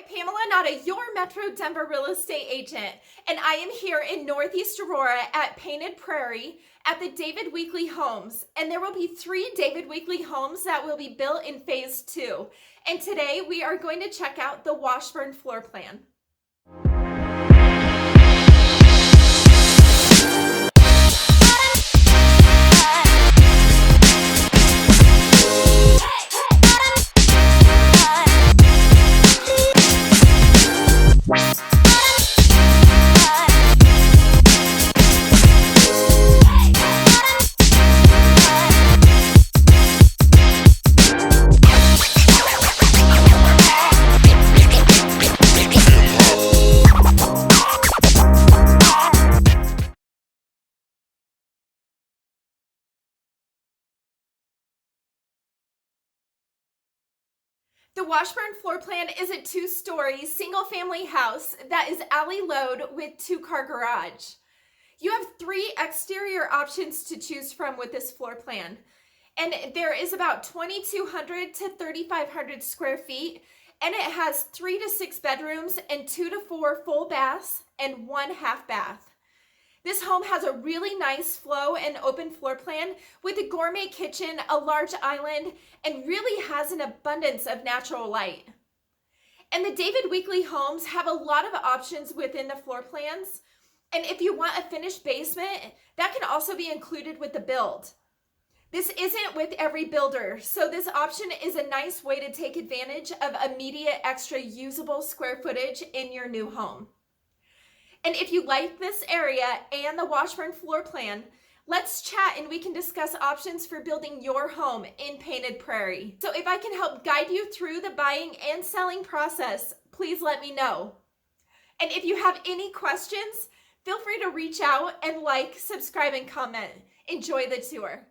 Pamela Nauta, your Metro Denver real estate agent, and I am here in Northeast Aurora at Painted Prairie at the David Weekley Homes, and there will be 3 David Weekley homes that will be built in phase 2. And today we are going to check out the Washburn Floorplan. The Washburn Floorplan is a 2-story single-family house that is alley-load with 2-car garage. You have 3 exterior options to choose from with this floor plan, and there is about 2,200 to 3,500 square feet, and it has 3 to 6 bedrooms and 2 to 4 full baths and 1 half bath. This home has a really nice flow and open floor plan with a gourmet kitchen, a large island, and really has an abundance of natural light. And the David Weekley Homes have a lot of options within the floor plans. And if you want a finished basement, that can also be included with the build. This isn't with every builder, so this option is a nice way to take advantage of immediate extra usable square footage in your new home. And if you like this area and the Washburn floor plan, let's chat and we can discuss options for building your home in Painted Prairie. So if I can help guide you through the buying and selling process, please let me know. And if you have any questions, feel free to reach out and like, subscribe, and comment. Enjoy the tour.